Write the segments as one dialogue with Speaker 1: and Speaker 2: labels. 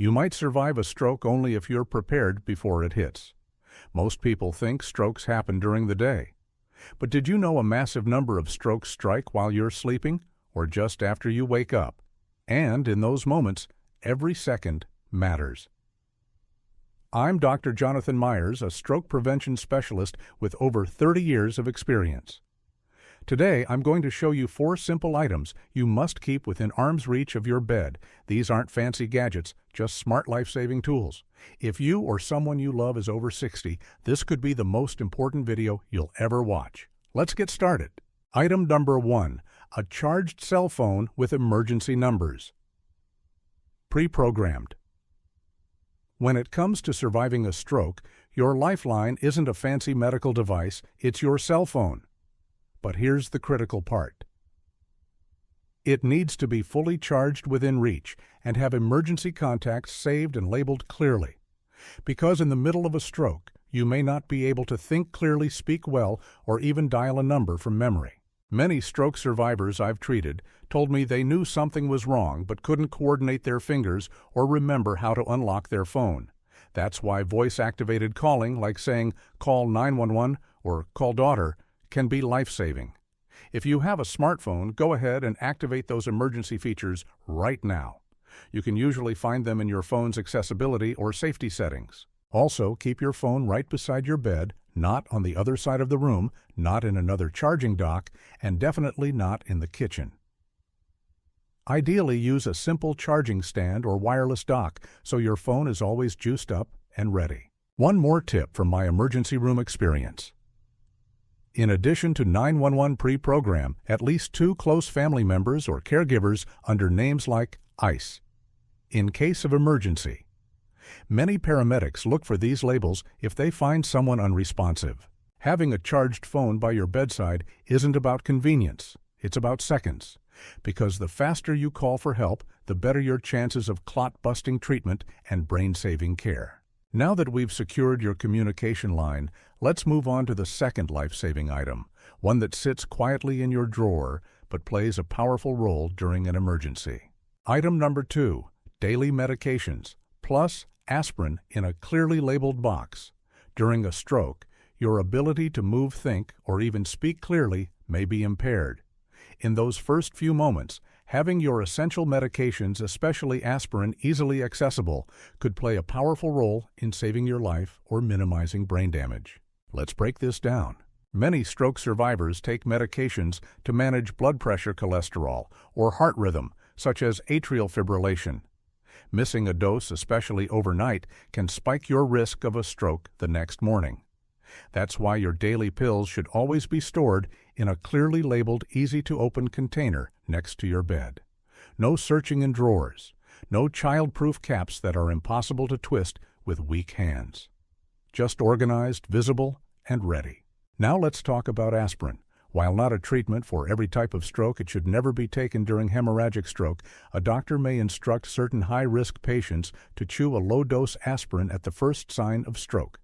Speaker 1: You might survive a stroke only if you're prepared before it hits. Most people think strokes happen during the day. But did you know a massive number of strokes strike while you're sleeping or just after you wake up? And in those moments, every second matters. I'm Dr. Jonathan Myers, a stroke prevention specialist with over 30 years of experience. Today, I'm going to show you 4 simple items you must keep within arm's reach of your bed. These aren't fancy gadgets, just smart life-saving tools. If you or someone you love is over 60, this could be the most important video you'll ever watch. Let's get started. Item number 1, a charged cell phone with emergency numbers. Pre-programmed. When it comes to surviving a stroke, your lifeline isn't a fancy medical device, it's your cell phone. But here's the critical part. It needs to be fully charged within reach and have emergency contacts saved and labeled clearly. Because in the middle of a stroke, you may not be able to think clearly, speak well, or even dial a number from memory. Many stroke survivors I've treated told me they knew something was wrong but couldn't coordinate their fingers or remember how to unlock their phone. That's why voice-activated calling, like saying, "Call 911" or "Call daughter," can be life-saving. If you have a smartphone, go ahead and activate those emergency features right now. You can usually find them in your phone's accessibility or safety settings. Also, keep your phone right beside your bed, not on the other side of the room, not in another charging dock, and definitely not in the kitchen. Ideally, use a simple charging stand or wireless dock so your phone is always juiced up and ready. One more tip from my emergency room experience. In addition to 911 pre-program, at least 2 close family members or caregivers under names like ICE, in case of emergency. Many paramedics look for these labels if they find someone unresponsive. Having a charged phone by your bedside isn't about convenience, it's about seconds. Because the faster you call for help, the better your chances of clot-busting treatment and brain-saving care. Now that we've secured your communication line, let's move on to the second life-saving item, one that sits quietly in your drawer but plays a powerful role during an emergency. Item number 2, daily medications, plus aspirin in a clearly labeled box. During a stroke, your ability to move, think, or even speak clearly may be impaired. In those first few moments, having your essential medications, especially aspirin, easily accessible could play a powerful role in saving your life or minimizing brain damage. Let's break this down. Many stroke survivors take medications to manage blood pressure, cholesterol, or heart rhythm, such as atrial fibrillation. Missing a dose, especially overnight, can spike your risk of a stroke the next morning. That's why your daily pills should always be stored in a clearly labeled, easy-to-open container next to your bed. No searching in drawers. No child-proof caps that are impossible to twist with weak hands. Just organized, visible, and ready. Now let's talk about aspirin. While not a treatment for every type of stroke, it should never be taken during hemorrhagic stroke. A doctor may instruct certain high-risk patients to chew a low-dose aspirin at the first sign of stroke.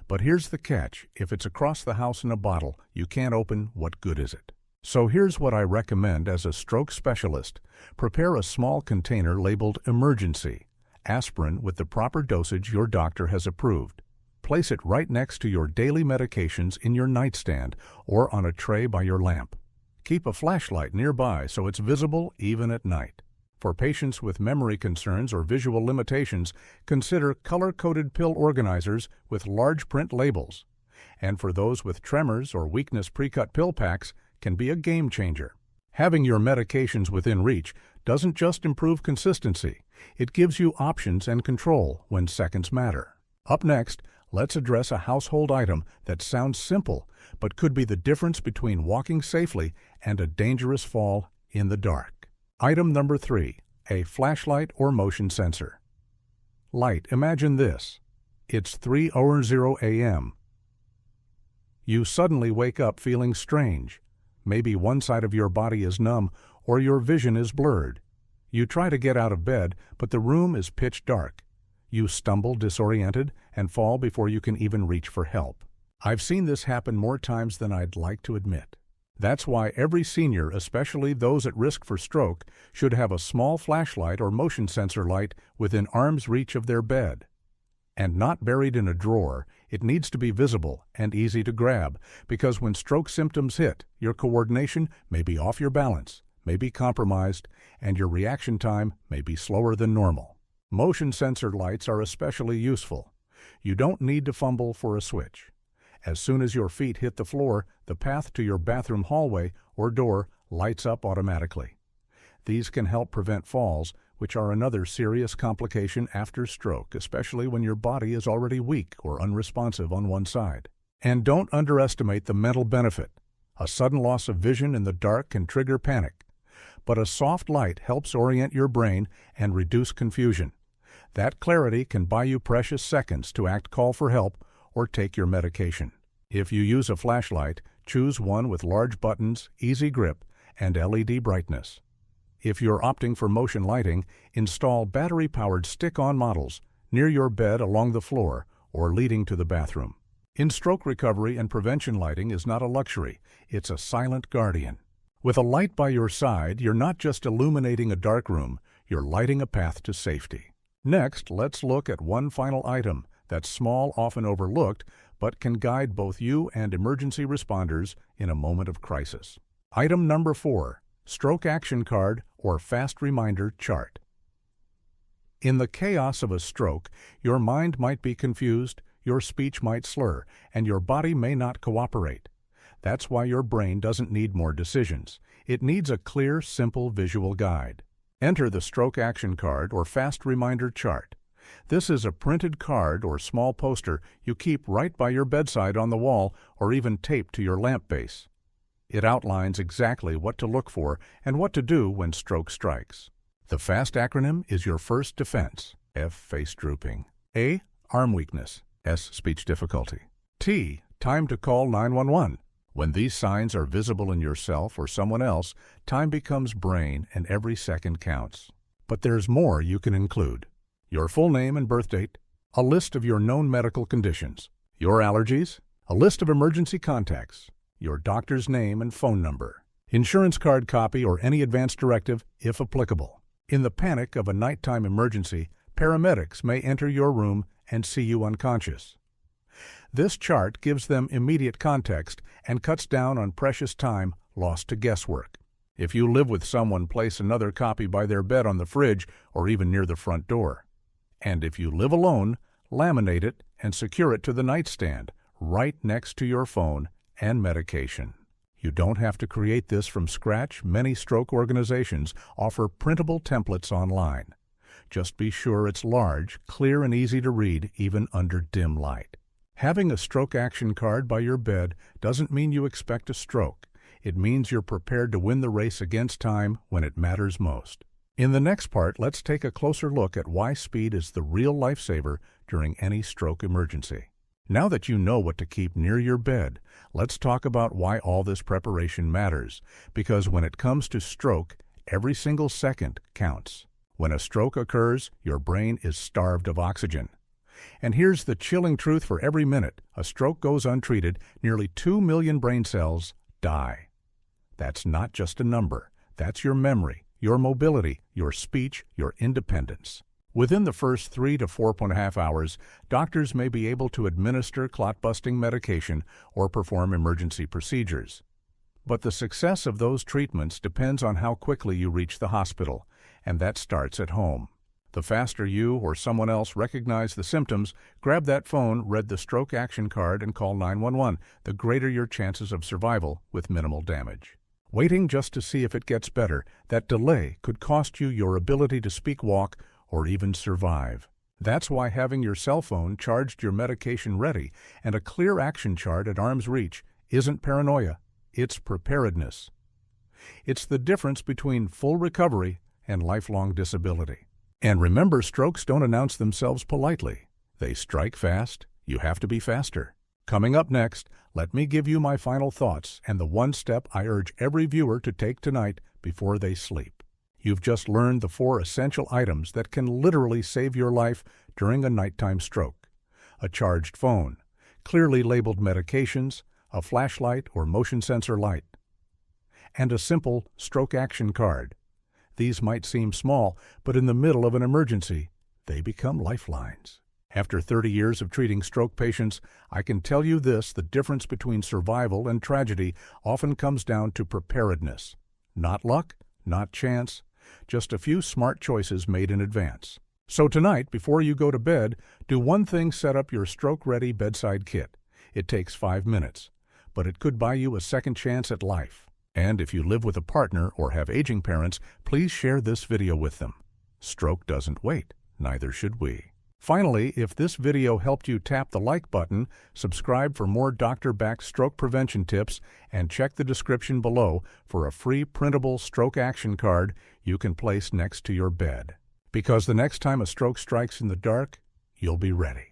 Speaker 1: But here's the catch. If it's across the house in a bottle you can't open, what good is it? So here's what I recommend as a stroke specialist. Prepare a small container labeled emergency, aspirin with the proper dosage your doctor has approved. Place it right next to your daily medications in your nightstand or on a tray by your lamp. Keep a flashlight nearby so it's visible even at night. For patients with memory concerns or visual limitations, consider color-coded pill organizers with large print labels. And for those with tremors or weakness, pre-cut pill packs can be a game changer. Having your medications within reach doesn't just improve consistency, it gives you options and control when seconds matter. Up next, let's address a household item that sounds simple but could be the difference between walking safely and a dangerous fall in the dark. Item number 3, a flashlight or motion sensor. Light, imagine this. It's 3:00 a.m. You suddenly wake up feeling strange. Maybe one side of your body is numb or your vision is blurred. You try to get out of bed, but the room is pitch dark. You stumble, disoriented, and fall before you can even reach for help. I've seen this happen more times than I'd like to admit. That's why every senior, especially those at risk for stroke, should have a small flashlight or motion sensor light within arm's reach of their bed. And not buried in a drawer, it needs to be visible and easy to grab, because when stroke symptoms hit, your coordination may be off your balance, may be compromised, and your reaction time may be slower than normal. Motion sensor lights are especially useful. You don't need to fumble for a switch. As soon as your feet hit the floor, the path to your bathroom hallway or door lights up automatically. These can help prevent falls, which are another serious complication after stroke, especially when your body is already weak or unresponsive on one side. And don't underestimate the mental benefit. A sudden loss of vision in the dark can trigger panic, but a soft light helps orient your brain and reduce confusion. That clarity can buy you precious seconds to call for help or take your medication. If you use a flashlight, choose one with large buttons, easy grip, and LED brightness. If you're opting for motion lighting, install battery-powered stick-on models near your bed along the floor or leading to the bathroom. In stroke recovery and prevention, lighting is not a luxury, it's a silent guardian. With a light by your side, you're not just illuminating a dark room, you're lighting a path to safety. Next, let's look at one final item that's small, often overlooked, but can guide both you and emergency responders in a moment of crisis. Item number 4, Stroke Action Card or Fast Reminder Chart. In the chaos of a stroke, your mind might be confused, your speech might slur, and your body may not cooperate. That's why your brain doesn't need more decisions. It needs a clear, simple visual guide. Enter the Stroke Action Card or Fast Reminder Chart. This is a printed card or small poster you keep right by your bedside on the wall or even taped to your lamp base. It outlines exactly what to look for and what to do when stroke strikes. The FAST acronym is your first defense. F. Face drooping. A. Arm weakness. S. Speech difficulty. T. Time to call 911. When these signs are visible in yourself or someone else, time becomes brain and every second counts. But there's more you can include. Your full name and birth date, a list of your known medical conditions, your allergies, a list of emergency contacts, your doctor's name and phone number, insurance card copy or any advance directive if applicable. In the panic of a nighttime emergency, paramedics may enter your room and see you unconscious. This chart gives them immediate context and cuts down on precious time lost to guesswork. If you live with someone, place another copy by their bed on the fridge or even near the front door. And if you live alone, laminate it and secure it to the nightstand, right next to your phone and medication. You don't have to create this from scratch. Many stroke organizations offer printable templates online. Just be sure it's large, clear, and easy to read, even under dim light. Having a stroke action card by your bed doesn't mean you expect a stroke. It means you're prepared to win the race against time when it matters most. In the next part, let's take a closer look at why speed is the real lifesaver during any stroke emergency. Now that you know what to keep near your bed, let's talk about why all this preparation matters. Because when it comes to stroke, every single second counts. When a stroke occurs, your brain is starved of oxygen. And here's the chilling truth: for every minute a stroke goes untreated, nearly 2 million brain cells die. That's not just a number. That's your memory, your mobility, your speech, your independence. Within the first 3 to 4.5 hours, doctors may be able to administer clot-busting medication or perform emergency procedures. But the success of those treatments depends on how quickly you reach the hospital, and that starts at home. The faster you or someone else recognize the symptoms, grab that phone, read the stroke action card, and call 911, the greater your chances of survival with minimal damage. Waiting just to see if it gets better, that delay could cost you your ability to speak, walk, or even survive. That's why having your cell phone charged, your medication ready, and a clear action chart at arm's reach isn't paranoia, it's preparedness. It's the difference between full recovery and lifelong disability. And remember, strokes don't announce themselves politely. They strike fast. You have to be faster. Coming up next, let me give you my final thoughts and the one step I urge every viewer to take tonight before they sleep. You've just learned the 4 essential items that can literally save your life during a nighttime stroke: a charged phone, clearly labeled medications, a flashlight or motion sensor light, and a simple stroke action card. These might seem small, but in the middle of an emergency, they become lifelines. After 30 years of treating stroke patients, I can tell you this: the difference between survival and tragedy often comes down to preparedness. Not luck, not chance, just a few smart choices made in advance. So tonight, before you go to bed, do one thing: set up your stroke-ready bedside kit. It takes 5 minutes, but it could buy you a second chance at life. And if you live with a partner or have aging parents, please share this video with them. Stroke doesn't wait, neither should we. Finally, if this video helped you, tap the like button, subscribe for more doctor-backed stroke prevention tips, and check the description below for a free printable stroke action card you can place next to your bed. Because the next time a stroke strikes in the dark, you'll be ready.